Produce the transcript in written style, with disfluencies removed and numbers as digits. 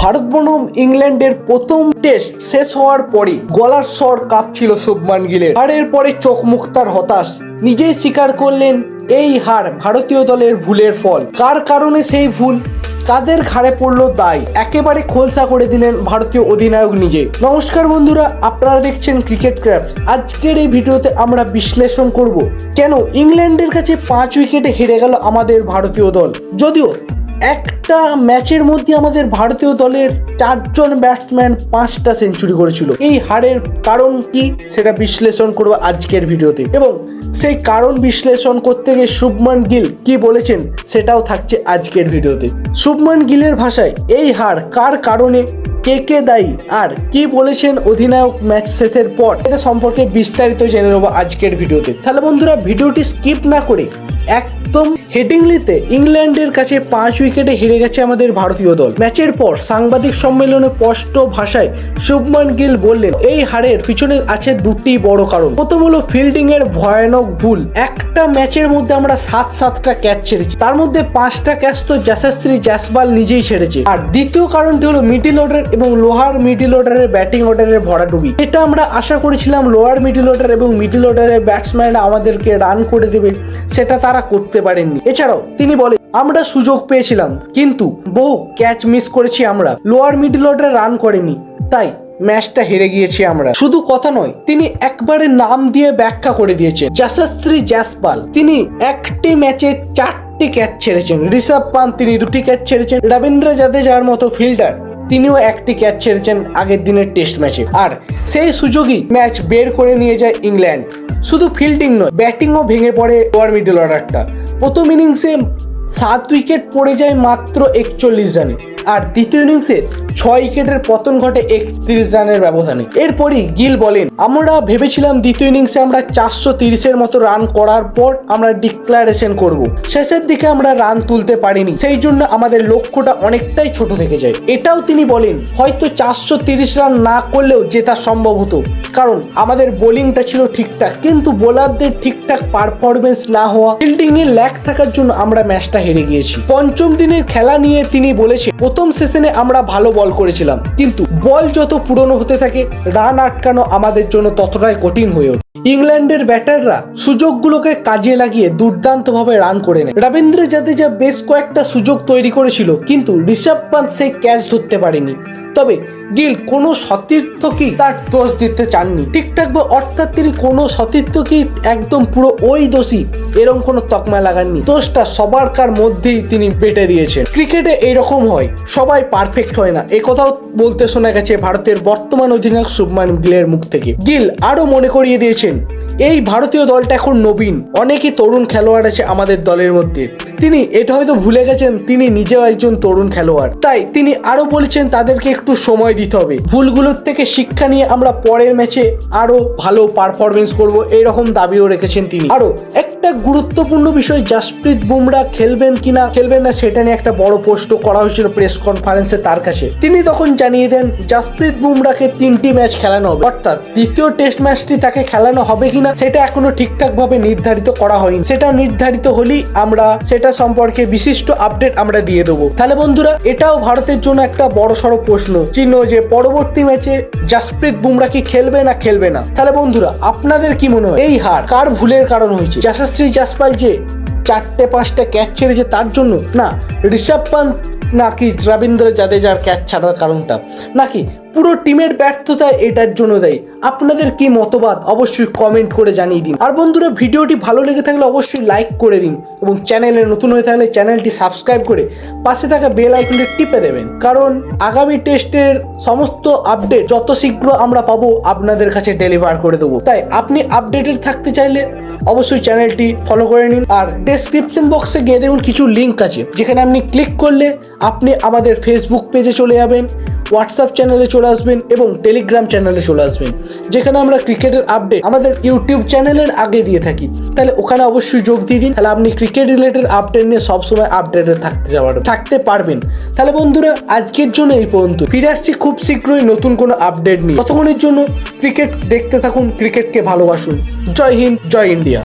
ভারত বনাম ইংল্যান্ডের প্রথম টেস্ট শেষ হওয়ার পরে গলার স্বর কাঁপছিল শুভমান গিলের। হারের পরে চোখ মুখ তার হতাশ, নিজেই স্বীকার করলেন এই হার ভারতীয় দলের ভুলের ফল। কার কারণে সেই ভুল, কাদের ঘাড়ে পড়লো দায়, একেবারে খোলসা করে দিলেন ভারতীয় অধিনায়ক নিজে। নমস্কার বন্ধুরা, আপনারা দেখছেন ক্রিকেট ক্র্যাপস। আজকের এই ভিডিওতে আমরা বিশ্লেষণ করব কেন ইংল্যান্ডের কাছে 5 উইকেটে হেরে গেল আমাদের ভারতীয় দল। যদিও একটা ম্যাচের মধ্যে আমাদের ভারতীয় দলের 4 জন ব্যাটসম্যান 5টা সেঞ্চুরি করেছিল। এই হারের কারণ কি সেটা বিশ্লেষণ করব আজকের ভিডিওতে, এবং সেই কারণ বিশ্লেষণ করতে গিয়ে শুভমান গিল কি বলেছেন সেটাও থাকছে আজকের ভিডিওতে। শুভমান গিলের ভাষায় এই হার কার কারণে, কে দায়ী, আর কি বলেছেন অধিনায়ক ম্যাচ শেষের পর, এটা সম্পর্কে বিস্তারিত জেনে নেব আজকের ভিডিওতে। তাহলে বন্ধুরা, ভিডিওটি স্কিপ না করে একদম হেডিংলিতে ইংল্যান্ডের কাছে 5 উইকেটে হেরে গেছে আমাদের ভারতীয় দল। ম্যাচের পর সাংবাদিক সম্মেলনে স্পষ্ট ভাষায় শুভমান গিল বললেন এই হারের পিছনে আছে দুটি বড় কারণ। প্রথম হলো ফিল্ডিং এর ভয়ানক ভুল। একটা ম্যাচের মধ্যে আমরা 7টা ক্যাচ ছেড়েছি, তার মধ্যে 5টা ক্যাচ তো যশস্বী জয়সওয়াল নিজেই ছেড়েছে। আর দ্বিতীয় কারণটি হলো মিডল অর্ডার এবং লোয়ার মিডল অর্ডারের ব্যাটিং অর্ডারের ভরাডুবি। এটা আমরা আশা করেছিলাম লোয়ার মিডল অর্ডার এবং মিডল অর্ডারের ব্যাটসম্যানরা আমাদেরকে রান করে দেবে, সেটা তারা করতে পারেননি। এছাড়াও তিনি বলেন আমরা সুযোগ পেয়েছিলাম কিন্তু বহু ক্যাচ মিস করেছি, আমরা লোয়ার মিডল অর্ডারে রান করেনি, তাই ম্যাচটা হেরে গিয়েছি আমরা। শুধু কথা নয়, তিনি একবারে নাম দিয়ে ব্যাখ্যা করে দিয়েছেন। যশস্বী জয়সওয়াল তিনি একটি ম্যাচে 4টি ক্যাচ ছেড়েছেন, ঋষভ পান্ত তিনি 2টি ক্যাচ ছেড়েছেন, রবীন্দ্র জাদেজার মতো ফিল্ডার তিনিও 1টি ক্যাচ ছেড়েছেন আগের দিনের টেস্ট ম্যাচে। আর সেই সুযোগই ম্যাচ বের করে নিয়ে যায় ইংল্যান্ড। শুধু ফিল্ডিং নয়, ব্যাটিংও ভেঙে পড়ে লোয়ার মিডল অর্ডারটা। প্রথম ইনিংসে 7 উইকেট পড়ে যায় মাত্র 41 রানে, আর দ্বিতীয় ইনিংসে 6 উইকেটের পতন ঘটে 31 রানের ব্যবধানে। এরপরই গিল বলেন আমরা ভেবেছিলাম দ্বিতীয় ইনিংসে আমরা 430-এর মতো রান করার পর আমরা ডিক্লারেশন করব। শেষের দিকে আমরা রান তুলতে পারিনি, সেই জন্য আমাদের লক্ষ্যটা অনেকটাই ছোট থেকে যায়। এটাও তিনি বলেন হয়তো 430 রান না করলেও জেতা সম্ভব হতো, কারণ আমাদের বোলিংটা ছিল ঠিকঠাক, কিন্তু বোলারদের ঠিকঠাক পারফরমেন্স না হওয়া, ফিল্ডিং এ ল্যাগ থাকার জন্য আমরা ম্যাচটা হেরে গিয়েছি। পঞ্চম দিনের খেলা নিয়ে তিনি বলেছেন প্রথম সেশনে আমরা ভালো বল করেছিলাম, কিন্তু বল যত পুরনো হতে থাকে রান আটকানো আমাদের জন্য ততটাই কঠিন হয়ে ওঠে। ইংল্যান্ডের ব্যাটাররা সুযোগগুলোকে কাজে লাগিয়ে দুর্দান্তভাবে রান করে নেয়। রবীন্দ্র জাদেজা বেশ কয়েকটা সুযোগ তৈরি করেছিল, কিন্তু ঋষভ পান্ত সেই ক্যাচ ধরতে পারেনি। তবে গিল কোনো সতীর্থকেই তার দোষ দিতে চাননি ঠিকঠাক, অর্থাৎ তিনি কোনো সতীর্থকেই একদম পুরো ওই দোষী এরকম কোনো তকমা লাগাননি। দোষটা সবারকার মধ্যেই তিনি বেটে দিয়েছেন। ক্রিকেটে এইরকম হয়, সবাই পারফেক্ট হয় না, একথাও বলতে শোনা গেছে ভারতের বর্তমান অধিনায়ক শুভমান গিলের মুখ থেকে। গিল আরো মনে করিয়ে দিয়েছেন এই ভারতীয় দলটা এখন নবীন, অনেকই তরুণ খেলোয়াড় আছে আমাদের দলের মধ্যে। তিনি এটা হয়তো ভুলে গেছেন তিনি নিজেও একজন তরুণ খেলোয়াড়, তাই তিনি আরো বলেছেন তাদেরকে একটু সময় দিতে হবে, ভুলগুলোর থেকে শিক্ষা নিয়ে আমরা পরের ম্যাচে আরো ভালো পারফরমেন্স করব, এইরকম দাবিও রেখেছেন তিনি। আরো একটা গুরুত্বপূর্ণ বিষয়, জসপ্রীত বুমরা খেলবেন কিনা খেলবেন না সেটা নিয়ে একটা বড় প্রশ্ন করা হয়েছিল প্রেস কনফারেন্সে তার কাছে। তিনি তখন জানিয়ে দেন জসপ্রীত বুমরাকে 3টি ম্যাচ খেলানো হবে, অর্থাৎ দ্বিতীয় টেস্ট ম্যাচটি তাকে খেলানো হবে কিনা সেটা এখনো ঠিকঠাক ভাবে নির্ধারিত করা হয়নি। সেটা নির্ধারিত হলেই আমরা সেটা সম্পর্কে বিশিষ্ট আপডেট আমরা দিয়ে দেবো। তাহলে বন্ধুরা, এটাও ভারতের জন্য একটা বড় সড়ো প্রশ্ন চিহ্ন যে পরবর্তী ম্যাচে জসপ্রীত বুমরা কি খেলবে না খেলবে না। তাহলে বন্ধুরা, আপনাদের কি মনে হয় এই হার কার ভুলের কারণ হয়েছে? যশস্বী জয়সওয়াল যে 4-5টা ক্যাচ ছেড়েছে তার জন্য, না ঋষভ পান্ত, নাকি রবীন্দ্র জাদেজার ক্যাচ ছাড়ার কারণটা, নাকি পুরো টিমের ব্যর্থতা এটার জন্য দেয়? আপনাদের কি মতবাদ অবশ্যই কমেন্ট করে জানিয়ে দিন। আর বন্ধুরা, ভিডিওটি ভালো লেগে থাকলে অবশ্যই লাইক করে দিন, এবং চ্যানেলে নতুন হয়ে থাকলে চ্যানেলটি সাবস্ক্রাইব করে পাশে থাকা বেল আইকনটি টিপে দেবেন, কারণ আগামী টেস্টের সমস্ত আপডেট যত শীঘ্র আমরা পাবো আপনাদের কাছে ডেলিভার করে দেবো। তাই আপনি আপডেটেড থাকতে চাইলে অবশ্যই চ্যানেলটি ফলো করে নিন। আর ডেসক্রিপশন বক্সে গিয়ে দেখুন কিছু লিঙ্ক আছে, যেখানে আপনি ক্লিক করলে আপনি আমাদের ফেসবুক পেজে চলে যাবেন, হোয়াটসঅ্যাপ চ্যানেলে চলে আসবেন এবং টেলিগ্রাম চ্যানেলে চলে আসবেন, যেখানে আমরা ক্রিকেটের আপডেট আমাদের ইউটিউব চ্যানেলের আগে দিয়ে থাকি। তাহলে ওখানে অবশ্যই যোগ দিয়ে দিন, তাহলে আপনি ক্রিকেট রিলেটেড আপডেট নিয়ে সবসময় আপডেটেড থাকতে পারবেন। তাহলে বন্ধুরা, আজকের জন্য এই পর্যন্ত, ফিরে আসছি খুব শীঘ্রই নতুন কোনো আপডেট নিয়ে। ততক্ষণের জন্য ক্রিকেট দেখতে থাকুন, ক্রিকেটকে ভালোবাসুন। জয় হিন্দ, জয় ইন্ডিয়া।